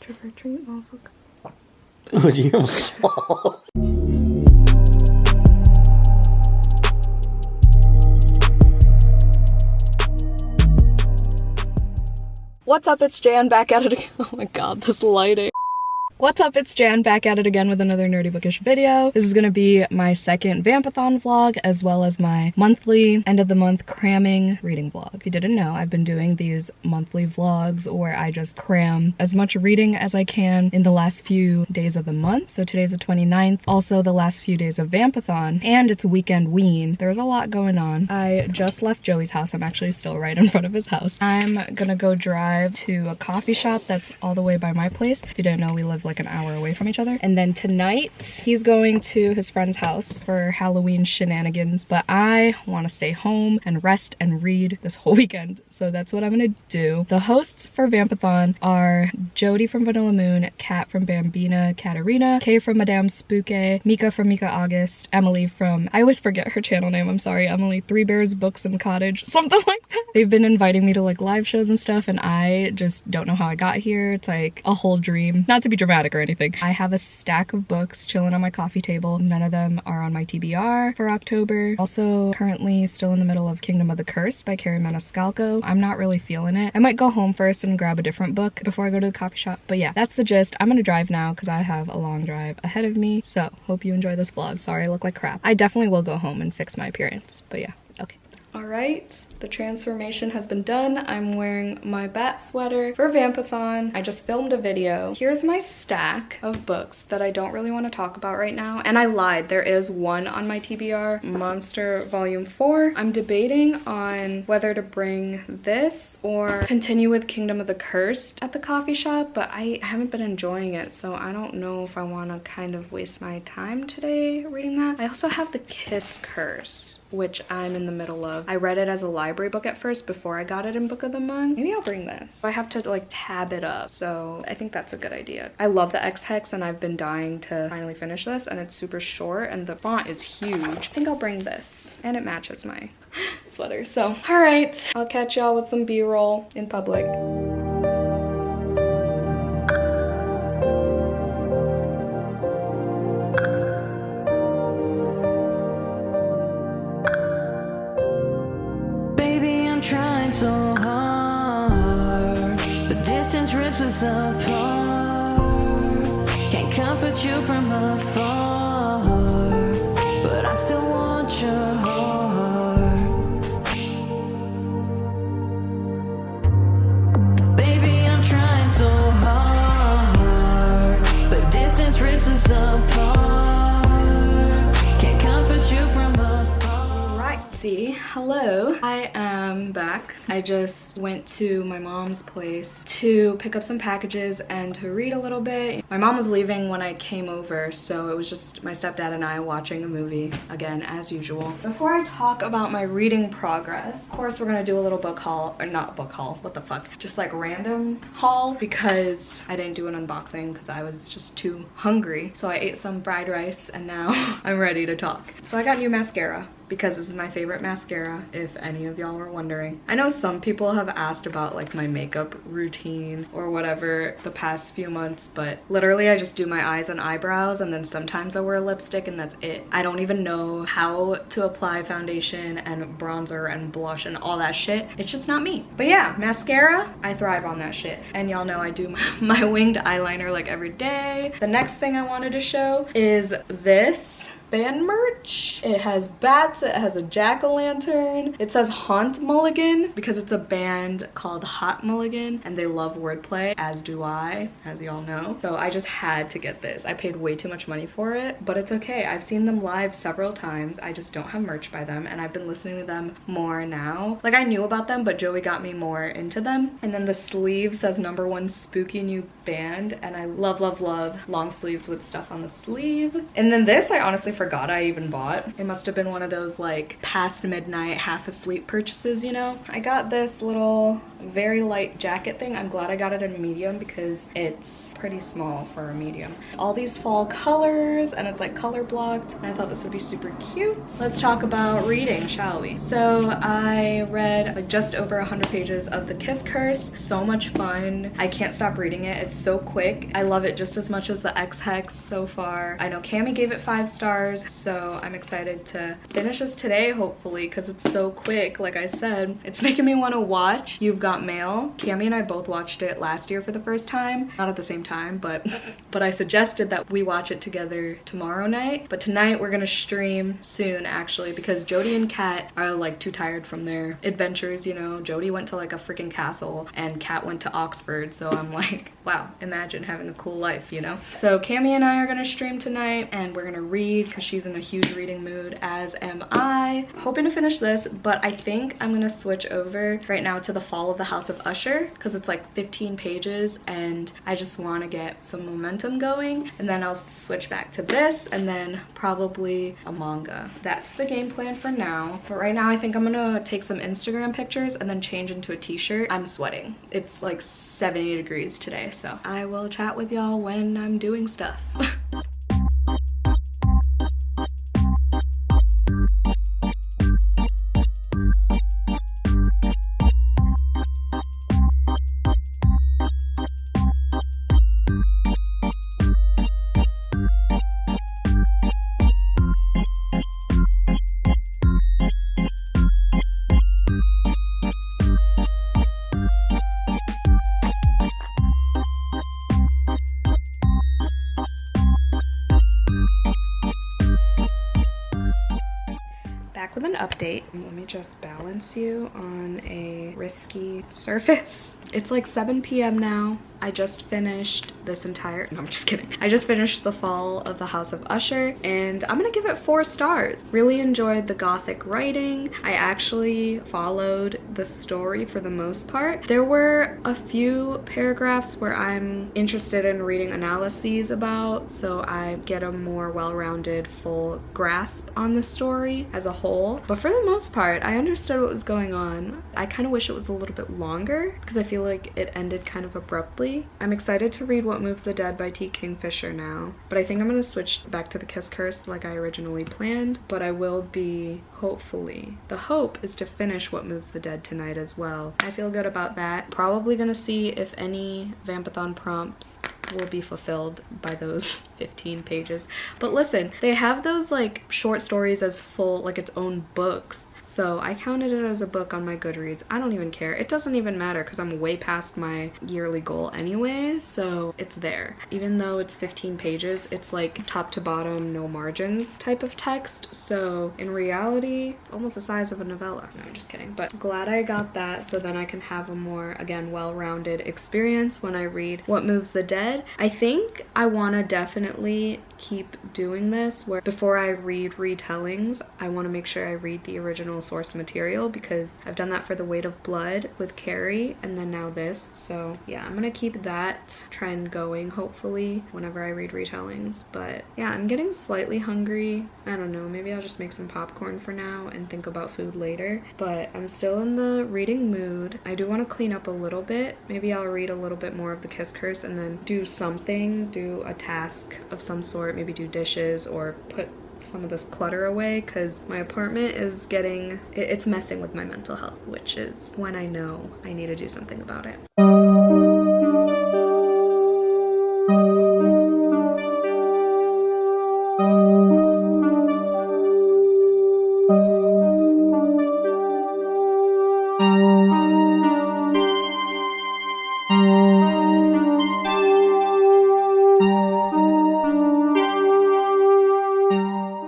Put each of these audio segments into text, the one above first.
Trick or treat, motherfucker. Oh, you almost swallowed. What's up, it's Jan back at it again. Oh my god, this lighting. What's up, it's Jan back at it again with another nerdy bookish video. This is gonna be my second Vampathon vlog as well as my monthly end of the month cramming reading vlog. If you didn't know, I've been doing these monthly vlogs where I just cram as much reading as I can in the last few days of the month. So today's the 29th, also the last few days of Vampathon, and it's a weekend ween. There's a lot going on. I just left Joey's house. I'm actually still right in front of his house. I'm gonna go drive to a coffee shop that's all the way by my place. If you didn't know, we live like an hour away from each other. And then tonight he's going to his friend's house for Halloween shenanigans, but I want to stay home and rest and read this whole weekend, so that's what I'm gonna do. The hosts for Vampathon are Jodie from Vanilla Moon, Kat from Bambina Katarina, Kay from Madame Spooky, Mika from Mika August, Emily from, I always forget her channel name, I'm sorry, Emily, Three Bears Books and Cottage, something like that. They've been inviting me to like live shows and stuff, and I just don't know how I got here. It's like a whole dream, not to be dramatic or anything. I have a stack of books chilling on my coffee table. None of them are on my TBR for October. Also currently still in the middle of Kingdom of the Cursed by Kerry Maniscalco. I'm not really feeling it. I might go home first and grab a different book before I go to the coffee shop. But yeah, that's the gist. I'm gonna drive now because I have a long drive ahead of me. So hope you enjoy this vlog. Sorry I look like crap. I definitely will go home and fix my appearance. But yeah, okay. All right, the transformation has been done. I'm wearing my bat sweater for Vampathon. I just filmed a video. Here's my stack of books that I don't really want to talk about right now. And I lied, there is one on my TBR, Monster Volume 4. I'm debating on whether to bring this or continue with Kingdom of the Cursed at the coffee shop, but I haven't been enjoying it, so I don't know if I want to kind of waste my time today reading that. I also have The Kiss Curse, which I'm in the middle of. I read it as a library book at first before I got it in Book of the Month. Maybe I'll bring this. I have to like tab it up, so I think that's a good idea. I love the X-Hex and I've been dying to finally finish this, and it's super short and the font is huge. I think I'll bring this, and it matches my sweater. So, all right, I'll catch y'all with some B-roll in public. So hard, but distance rips us apart. Can't comfort you from afar, but I still want your heart. Baby, I'm trying so hard, but distance rips us apart. Can't comfort you from afar. Right, see, hello. I am back. I just went to my mom's place to pick up some packages and to read a little bit. My mom was leaving when I came over, so it was just my stepdad and I watching a movie, again, as usual. Before I talk about my reading progress, of course we're gonna do a little book haul, or not book haul, what the fuck, just like random haul, because I didn't do an unboxing because I was just too hungry. So I ate some fried rice and now I'm ready to talk. So I got new mascara, because this is my favorite mascara, if any of y'all were wondering. I know some people have asked about like my makeup routine or whatever the past few months, but literally I just do my eyes and eyebrows, and then sometimes I wear lipstick, and that's it. I don't even know how to apply foundation and bronzer and blush and all that shit. It's just not me. But yeah, mascara, I thrive on that shit. And y'all know I do my winged eyeliner like every day. The next thing I wanted to show is this band merch. It has bats, it has a jack-o'-lantern, it says Haunt Mulligan because it's a band called Hot Mulligan and they love wordplay, as do I, as y'all know. So I just had to get this. I paid way too much money for it, but it's okay. I've seen them live several times. I just don't have merch by them, and I've been listening to them more now. Like, I knew about them, but Joey got me more into them. And then the sleeve says #1 spooky new band, and I love, love, love long sleeves with stuff on the sleeve. And then this I honestly forgot I even bought. It must have been one of those like past midnight half asleep purchases, you know. I got this little very light jacket thing. I'm glad I got it in medium because it's pretty small for a medium. All these fall colors, and it's like color blocked, and I thought this would be super cute. Let's talk about reading, shall we? So I read like just over 100 pages of The Kiss Curse. So much fun. I can't stop reading it. It's so quick. I love it just as much as the X-Hex so far. I know Cami gave it 5 stars, so I'm excited to finish this today, hopefully, because it's so quick. Like I said, it's making me want to watch You've Got Mail. Cami and I both watched it last year for the first time. Not at the same time, but I suggested that we watch it together tomorrow night. But tonight we're gonna stream soon, actually, because Jodie and Kat are like too tired from their adventures, you know. Jodie went to like a freaking castle and Kat went to Oxford, so I'm like, wow, imagine having a cool life, you know. So Cami and I are gonna stream tonight, and we're gonna read because she's in a huge reading mood, as am I. Hoping to finish this, but I think I'm gonna switch over right now to The Fall of the House of Usher because it's like 15 pages and I just want to get some momentum going, and then I'll switch back to this and then probably a manga. That's the game plan for now. But right now I think I'm gonna take some Instagram pictures and then change into a t-shirt. I'm sweating. It's like 70 degrees today, so I will chat with y'all when I'm doing stuff. Back with an update. Let me just balance you on a risky surface. It's like 7 p.m. now. I just finished this entire, no, I'm just kidding. I just finished The Fall of the House of Usher, and I'm gonna give it 4 stars. Really enjoyed the gothic writing. I actually followed the story for the most part. There were a few paragraphs where I'm interested in reading analyses about, so I get a more well-rounded, full grasp on the story as a whole. But for the most part, I understood what was going on. I kind of wish it was a little bit longer because I feel like it ended kind of abruptly. I'm excited to read What Moves the Dead by T. Kingfisher now, but I think I'm going to switch back to The Kiss Curse like I originally planned, but I will be, hopefully. The hope is to finish What Moves the Dead tonight as well. I feel good about that. Probably going to see if any Vampathon prompts will be fulfilled by those 15 pages. But listen, they have those like short stories as full, like its own books. So I counted it as a book on my Goodreads. I don't even care. It doesn't even matter because I'm way past my yearly goal anyway, so it's there. Even though it's 15 pages, it's like top to bottom, no margins type of text. So in reality, it's almost the size of a novella. No, I'm just kidding. But glad I got that so then I can have a more, again, well-rounded experience when I read What Moves the Dead. I think I want to definitely keep doing this where before I read retellings, I want to make sure I read the original source material because I've done that for The Weight of Blood with Carrie and then now this. So yeah, I'm gonna keep that trend going hopefully whenever I read retellings. But yeah, I'm getting slightly hungry. I don't know, maybe I'll just make some popcorn for now and think about food later. But I'm still in the reading mood. I do want to clean up a little bit. Maybe I'll read a little bit more of The Kiss Curse and then do something, do a task of some sort, maybe do dishes or put some of this clutter away because my apartment is getting, it's messing with my mental health, which is when I know I need to do something about it.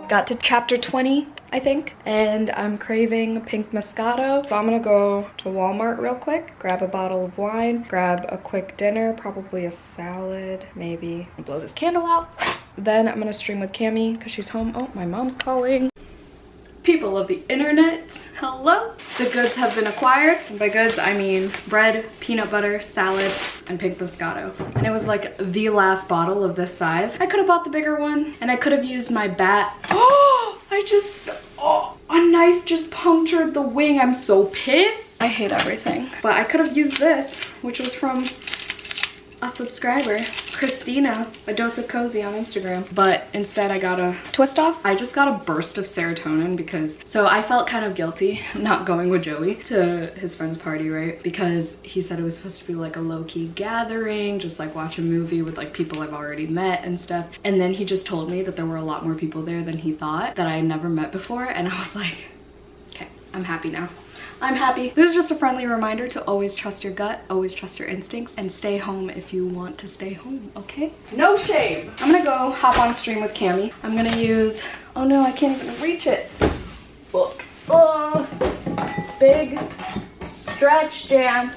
Got to chapter 20, I think, and I'm craving pink Moscato. So I'm gonna go to Walmart real quick, grab a bottle of wine, grab a quick dinner, probably a salad, maybe. Blow this candle out. Then I'm gonna stream with Cami because she's home. Oh, my mom's calling. People of the internet, hello. The goods have been acquired. And by goods, I mean bread, peanut butter, salad, and pink Moscato. And it was like the last bottle of this size. I could have bought the bigger one and I could have used my bat. Oh, a knife just punctured the wing. I'm so pissed. I hate everything. But I could have used this, which was from a subscriber, Christina, a dose of cozy on Instagram, but instead I got a twist off. I just got a burst of serotonin because, so I felt kind of guilty not going with Joey to his friend's party, right? Because he said it was supposed to be like a low-key gathering, just like watch a movie with like people I've already met and stuff. And then he just told me that there were a lot more people there than he thought, that I had never met before. And I was like, okay, I'm happy now. I'm happy. This is just a friendly reminder to always trust your gut, always trust your instincts, and stay home if you want to stay home, okay? No shame. I'm gonna go hop on stream with Cami. I'm gonna use, oh no, I can't even reach it. Book. Oh, big stretch jam.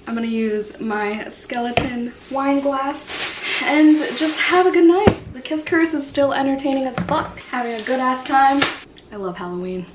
I'm gonna use my skeleton wine glass and just have a good night. The Kiss Curse is still entertaining as fuck. Having a good ass time. I love Halloween.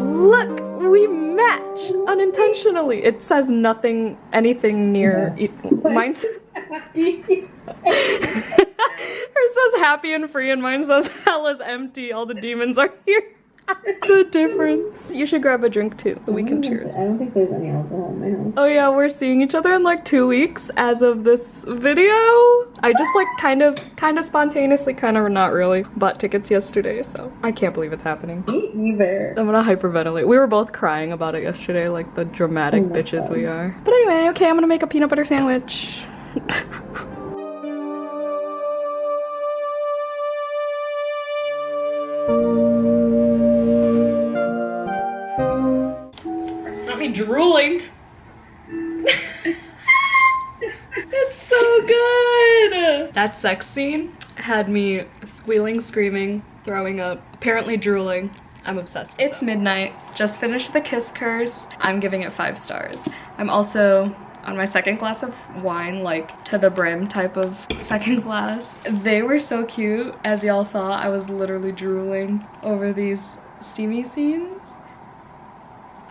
Look, we match unintentionally. It says nothing, anything near. Mine says happy. Hers says happy and free, and mine says hell is empty. All the demons are here. The difference. You should grab a drink too, so we can cheers. I don't think there's any alcohol in my house. Oh yeah, we're seeing each other in like 2 weeks as of this video. I just like kind of spontaneously, kind of not really, bought tickets yesterday, so I can't believe it's happening. Me either. I'm gonna hyperventilate. We were both crying about it yesterday, like the dramatic bitches we are. But anyway, okay, I'm gonna make a peanut butter sandwich. Drooling. It's so good. That sex scene had me squealing, screaming, throwing up, apparently drooling. I'm obsessed with it. It's midnight. Just finished the Kiss Curse. I'm giving it 5 stars. I'm also on my second glass of wine, like to the brim type of second glass. They were so cute. As y'all saw, I was literally drooling over these steamy scenes.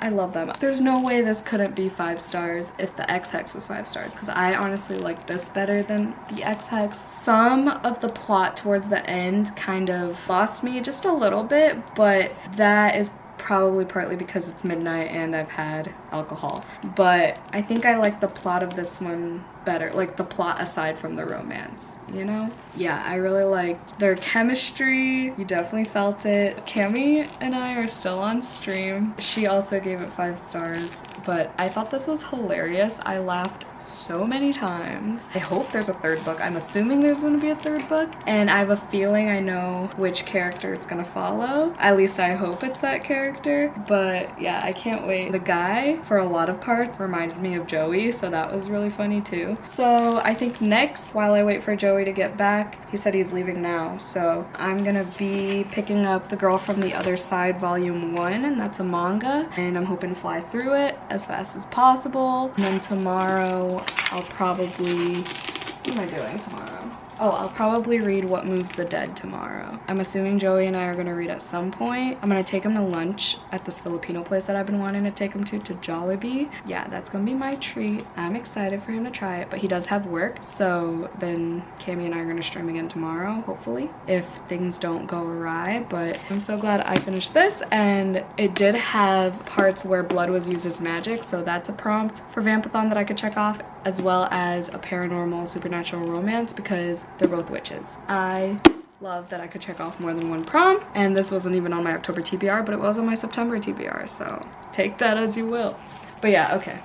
I love them. There's no way this couldn't be 5 stars if the X-Hex was 5 stars, because I honestly like this better than the X-Hex. Some of the plot towards the end kind of lost me just a little bit, but that is probably partly because it's midnight and I've had alcohol. But I think I like the plot of this one better, like the plot aside from the romance, you know? Yeah, I really liked their chemistry. You definitely felt it. Cami and I are still on stream. She also gave it 5 stars, but I thought this was hilarious. I laughed so many times. I hope there's a 3rd book. I'm assuming there's gonna be a 3rd book, and I have a feeling I know which character it's gonna follow. At least I hope it's that character, but yeah, I can't wait. The guy, for a lot of parts, reminded me of Joey, so that was really funny too. So I think next, while I wait for Joey to get back, he said he's leaving now, so I'm gonna be picking up The Girl from the Other Side Volume 1, and that's a manga, and I'm hoping to fly through it as fast as possible. And then tomorrow I'll probably, what am I doing tomorrow? Oh, I'll probably read What Moves the Dead tomorrow. I'm assuming Joey and I are gonna read at some point. I'm gonna take him to lunch at this Filipino place that I've been wanting to take him to Jollibee. Yeah, that's gonna be my treat. I'm excited for him to try it, but he does have work, so then Cami and I are gonna stream again tomorrow, hopefully, if things don't go awry. But I'm so glad I finished this, and it did have parts where blood was used as magic, so that's a prompt for Vampathon that I could check off, as well as a paranormal supernatural romance, because they're both witches. I love that I could check off more than one prompt, and this wasn't even on my October TBR, but it was on my September TBR, so take that as you will. But yeah, okay,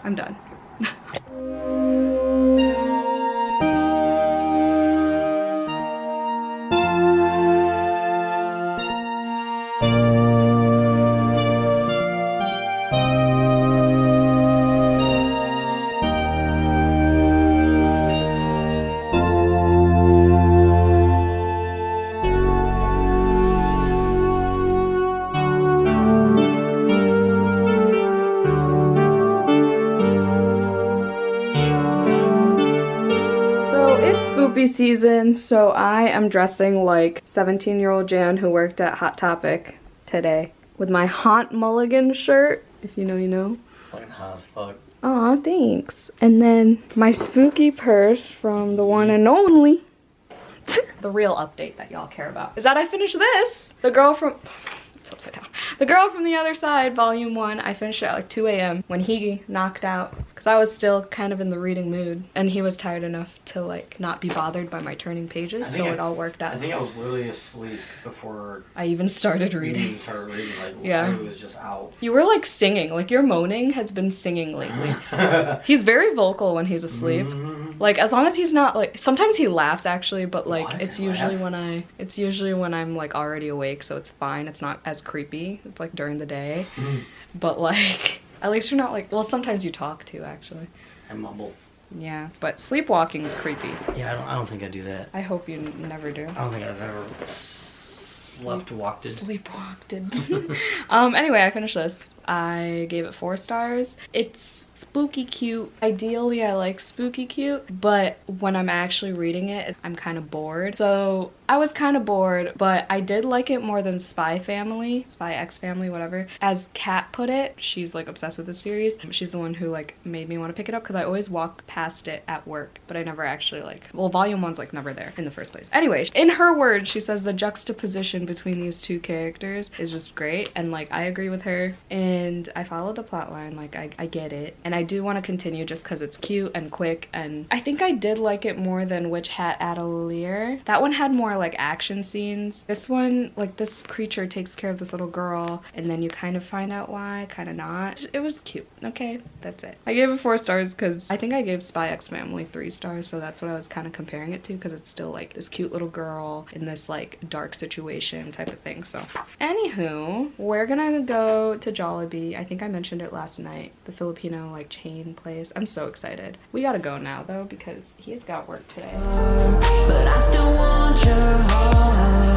I'm done. spooky season, so I am dressing like 17-year-old Jan who worked at Hot Topic today with my Haunt Mulligan shirt. If you know, you know. Fucking hot as fuck. Aw, thanks. And then my spooky purse from the one and only. The real update that y'all care about is that I finished this. The Girl from... It's upside down. The Girl from the Other Side, Volume 1. I finished it at like 2 a.m. when he knocked out. Because I was still kind of in the reading mood. And he was tired enough to like not be bothered by my turning pages. So it all worked out. I think I was literally asleep before I even started reading. You started reading. Like, yeah. I was just out. You were like singing. Like your moaning has been singing lately. He's very vocal when he's asleep. Like as long as he's not like, sometimes he laughs actually, but like it's usually when I'm like already awake, so it's fine. It's not as creepy. It's like during the day. But like at least you're not like, well, sometimes you talk too actually. I mumble. Yeah, but sleepwalking is creepy. Yeah, I don't think I do that. I hope you never do. I don't think I've ever sleepwalked. Anyway, I finished this. I gave it 4 stars. It's spooky cute. Ideally, I like spooky cute, but when I'm actually reading it, I'm kind of bored. So I was kind of bored, but I did like it more than Spy X Family, whatever. As Kat put it, she's like obsessed with the series. She's the one who like made me want to pick it up because I always walk past it at work, but I never actually like, well, Volume 1's like never there in the first place. Anyway, in her words, she says the juxtaposition between these two characters is just great, and like I agree with her, and I follow the plot line, like I get it, and I do want to continue just because it's cute and quick, and I think I did like it more than Witch Hat Atelier. That one had more like action scenes. This one, like this creature takes care of this little girl, and then you kind of find out why, kind of not. It was cute. Okay, that's it. I gave it 4 stars because I think I gave Spy X Family 3 stars, so that's what I was kind of comparing it to, because it's still like this cute little girl in this like dark situation type of thing. So anywho, we're gonna go to Jollibee. I think I mentioned it last night, the Filipino like chain place. I'm so excited. We gotta go now though because he's got work today. But I still want your heart.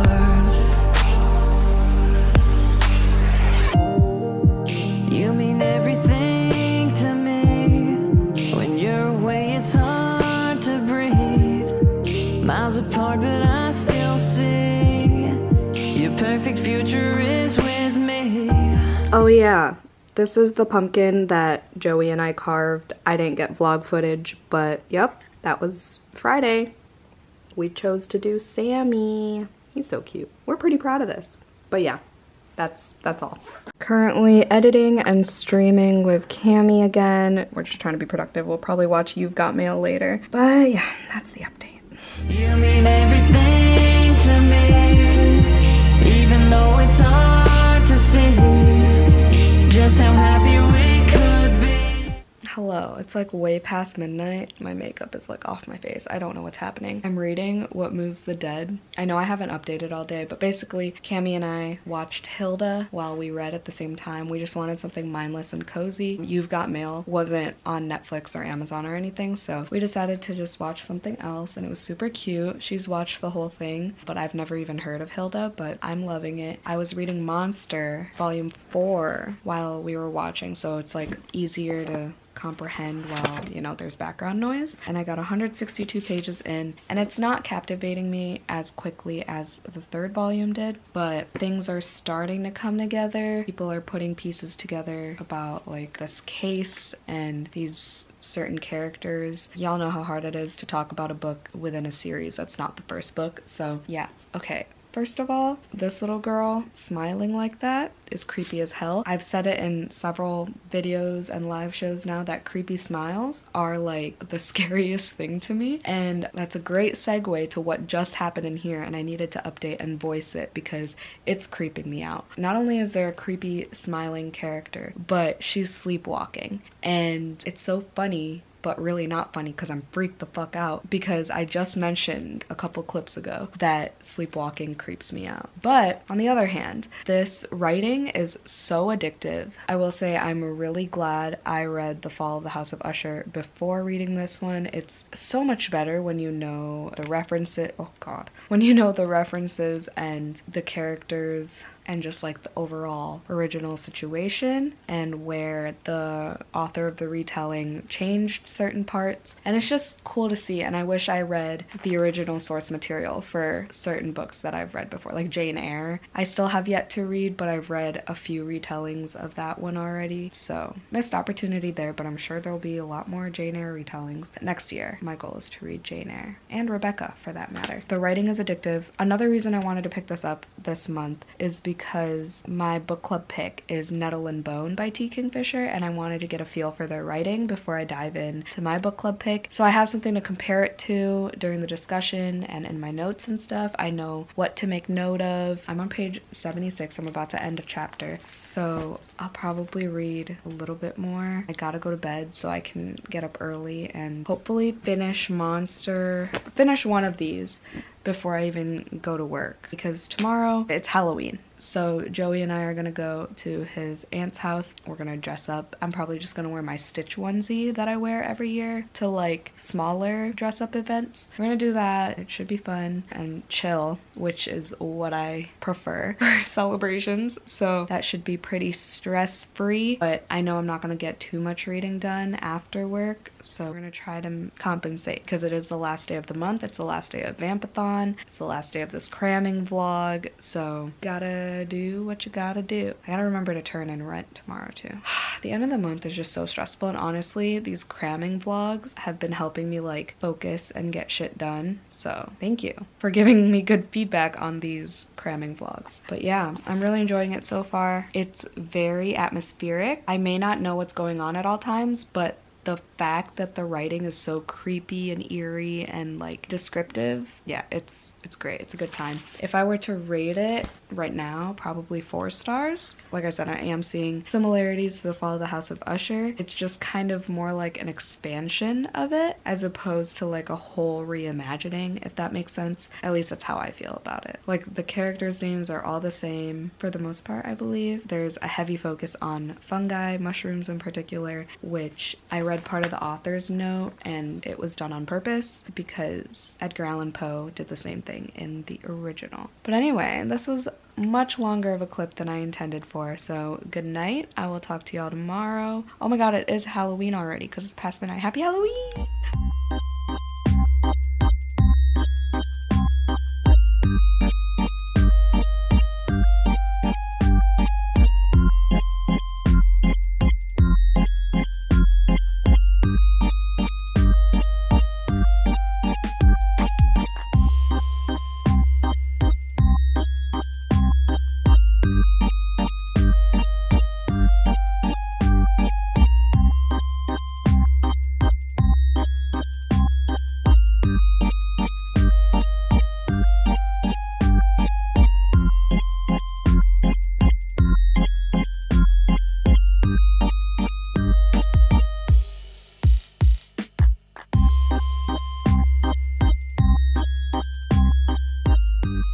You mean everything to me. When you're away, it's hard to breathe. Miles apart, but I still see your perfect future is with me. Oh yeah. This is the pumpkin that Joey and I carved. I didn't get vlog footage, but yep, that was Friday. We chose to do Sammy. He's so cute. We're pretty proud of this. But yeah, that's all. Currently editing and streaming with Cami again. We're just trying to be productive. We'll probably watch You've Got Mail later. But yeah, that's the update. You mean everything to me, even though it's hard to see just how happy we could be. Hello, it's like way past midnight. My makeup is like off my face. I don't know what's happening. I'm reading What Moves the Dead. I know I haven't updated all day, but basically Cami and I watched Hilda while we read at the same time. We just wanted something mindless and cozy. You've Got Mail wasn't on Netflix or Amazon or anything, so we decided to just watch something else, and it was super cute. She's watched the whole thing, but I've never even heard of Hilda, but I'm loving it. I was reading Monster Volume 4 while we were watching, so it's like easier to comprehend while, you know, there's background noise. And I got 162 pages in, and it's not captivating me as quickly as the 3rd volume did, but things are starting to come together. People are putting pieces together about like this case and these certain characters. Y'all know how hard it is to talk about a book within a series that's not the first book, so yeah. Okay, first of all, this little girl smiling like that is creepy as hell. I've said it in several videos and live shows now that creepy smiles are like the scariest thing to me, and that's a great segue to what just happened in here, and I needed to update and voice it because it's creeping me out. Not only is there a creepy smiling character, but she's sleepwalking, and it's so funny but really not funny because I'm freaked the fuck out because I just mentioned a couple clips ago that sleepwalking creeps me out. But on the other hand, this writing is so addictive. I will say I'm really glad I read The Fall of the House of Usher before reading this one. It's so much better when you know the references, oh god, when you know the references and the characters and just like the overall original situation and where the author of the retelling changed certain parts. And it's just cool to see, and I wish I read the original source material for certain books that I've read before, like Jane Eyre. I still have yet to read, but I've read a few retellings of that one already, so missed opportunity there, but I'm sure there'll be a lot more Jane Eyre retellings next year. My goal is to read Jane Eyre, and Rebecca for that matter. The writing is addictive. Another reason I wanted to pick this up this month is because my book club pick is Nettle and Bone by T. Kingfisher, and I wanted to get a feel for their writing before I dive in to my book club pick, so I have something to compare it to during the discussion and in my notes and stuff. I know what to make note of. I'm on page 76. I'm about to end a chapter, so I'll probably read a little bit more. I gotta go to bed so I can get up early and hopefully finish one of these before I even go to work, because tomorrow it's Halloween. So Joey and I are gonna go to his aunt's house. We're gonna dress up. I'm probably just gonna wear my Stitch onesie that I wear every year to like smaller dress up events. We're gonna do that. It should be fun and chill, which is what I prefer for celebrations. So that should be pretty stress free, but I know I'm not gonna get too much reading done after work. So we're gonna try to compensate, because it is the last day of the month. It's the last day of Vampathon. It's the last day of this cramming vlog. So gotta do what you gotta do. I gotta remember to turn in rent tomorrow too. The end of the month is just so stressful, and honestly these cramming vlogs have been helping me like focus and get shit done. So thank you for giving me good feedback on these cramming vlogs. But yeah, I'm really enjoying it so far. It's very atmospheric. I may not know what's going on at all times, but the fact that the writing is so creepy and eerie and like descriptive, yeah, it's great. It's a good time. If I were to rate it right now, probably 4 stars. Like I said, I am seeing similarities to The Fall of the House of Usher. It's just kind of more like an expansion of it as opposed to like a whole reimagining, if that makes sense. At least that's how I feel about it. Like the characters' names are all the same for the most part, I believe. There's a heavy focus on fungi, mushrooms in particular, which I read part of the author's note and it was done on purpose because Edgar Allan Poe did the same thing in the original. But anyway, this was much longer of a clip than I intended for, so good night. I will talk to y'all tomorrow. Oh my god, it is Halloween already because it's past midnight. Happy Halloween!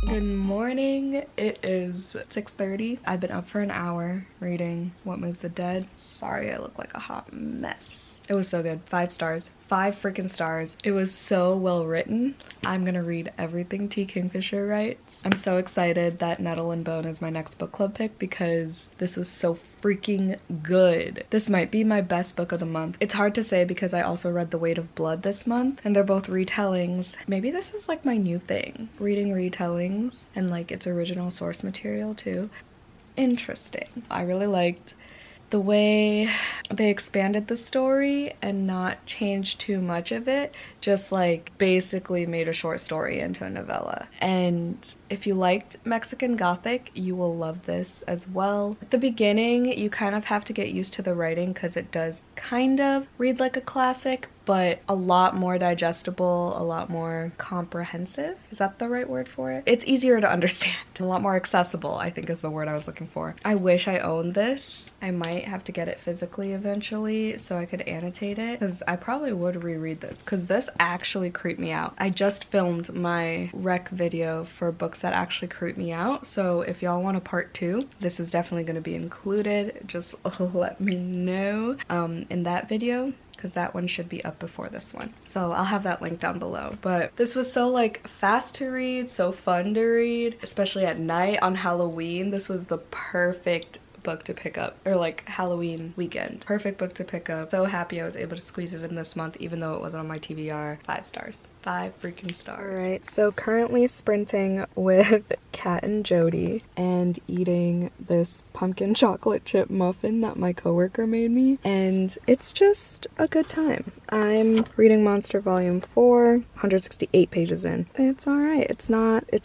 Good morning. It is 6:30. I've been up for an hour reading What Moves the Dead. Sorry, I look like a hot mess. It was so good. 5 stars. 5 freaking stars. It was so well written. I'm gonna read everything T. Kingfisher writes. I'm so excited that Nettle and Bone is my next book club pick because this was so freaking good. This might be my best book of the month. It's hard to say because I also read The Weight of Blood this month and they're both retellings. Maybe this is like my new thing, reading retellings and like its original source material too. Interesting. I really liked the way they expanded the story and not changed too much of it, just like basically made a short story into a novella. And if you liked Mexican Gothic, you will love this as well. At the beginning, you kind of have to get used to the writing because it does kind of read like a classic, but a lot more digestible, a lot more comprehensive. Is that the right word for it? It's easier to understand. A lot more accessible, I think is the word I was looking for. I wish I owned this. I might have to get it physically eventually so I could annotate it, because I probably would reread this, because this actually creeped me out. I just filmed my rec video for books that actually creep me out, so if y'all want a part 2, this is definitely going to be included. Just let me know in that video. because that one should be up before this one. So I'll have that link down below. But this was so like fast to read, so fun to read, especially at night on Halloween. This was the perfect book to pick up, or like Halloween weekend. Perfect book to pick up. So happy I was able to squeeze it in this month, even though it wasn't on my TBR. 5 stars. 5 freaking stars. Alright, so currently sprinting with Kat and Jodie and eating this pumpkin chocolate chip muffin that my coworker made me, and it's just a good time. I'm reading Monster Volume 4, 168 pages in. It's alright. It's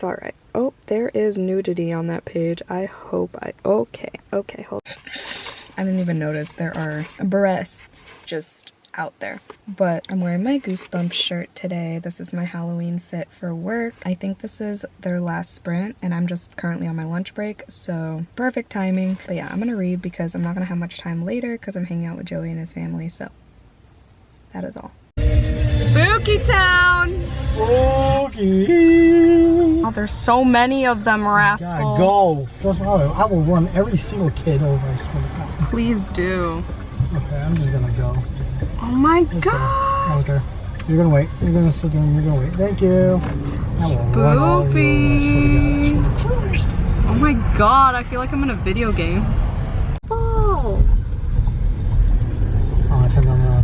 alright. Oh, there is nudity on that page. Okay, hold on. I didn't even notice there are breasts just out there. But I'm wearing my Goosebumps shirt today. This is my Halloween fit for work. I think this is their last sprint, and I'm just currently on my lunch break, so perfect timing. But yeah, I'm gonna read because I'm not gonna have much time later because I'm hanging out with Joey and his family, so that is all. Spooky Town! Spooky! Oh, there's so many of them, rascals. God, go. First of all, I will run every single kid over, I swear to God. Please do. Okay, I'm just gonna go. Oh my Just god! go. Okay. You're gonna wait. You're gonna sit there and you're gonna wait. Thank you. I will run all over you, I swear to God. Oh my god, I feel like I'm in a video game. Oh! Oh, I turned on the...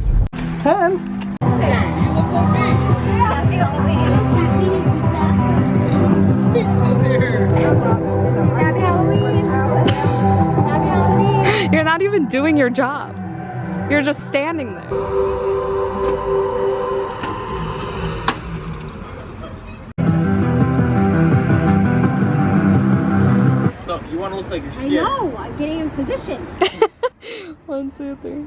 Ken! Happy Halloween! Happy Halloween! You're not even doing your job. You're just standing there. Look, you want to look like you're I scared. know! I'm getting in position. 1, 2, 3.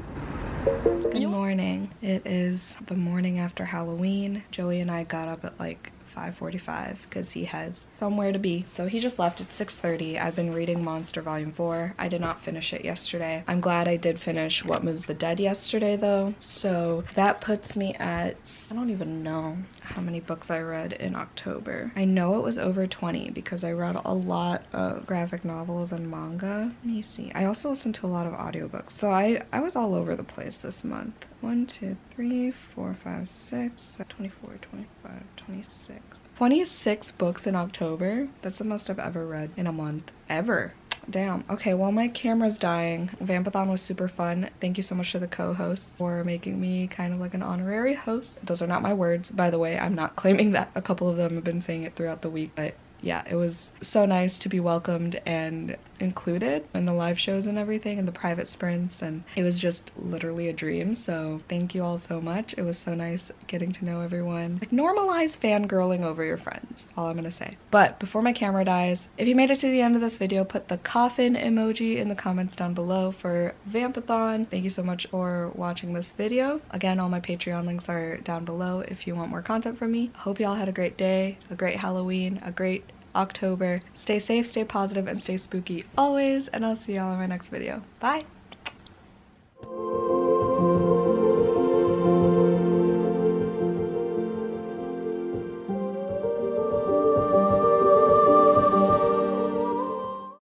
Good morning. It is the morning after Halloween. Joey and I got up at like 5:45 because he has somewhere to be. So he just left at 6:30. I've been reading Monster Volume 4. I did not finish it yesterday. I'm glad I did finish What Moves the Dead yesterday though. So that puts me at, I don't even know how many books I read in October. I know it was over 20 because I read a lot of graphic novels and manga. Let me see. I also listened to a lot of audiobooks. So I was all over the place this month. 1, 2, 3, 4, 5, 6, 24, 25, 26. 26 books in October. That's the most I've ever read in a month. Ever. Damn. Okay, well, my camera's dying. Vampathon was super fun. Thank you so much to the co-hosts for making me kind of like an honorary host. Those are not my words, by the way. I'm not claiming that. A couple of them have been saying it throughout the week, but yeah, it was so nice to be welcomed and included in the live shows and everything and the private sprints, and it was just literally a dream. So thank you all so much. It was so nice getting to know everyone. Like, normalize fangirling over your friends, all I'm gonna say. But before my camera dies, if you made it to the end of this video, put the coffin emoji in the comments down below for Vampathon. Thank you so much for watching this video. Again, all my Patreon links are down below if you want more content from me. Hope y'all had a great day, a great Halloween, a great October. Stay safe, stay positive, and stay spooky always, and I'll see y'all in my next video. Bye!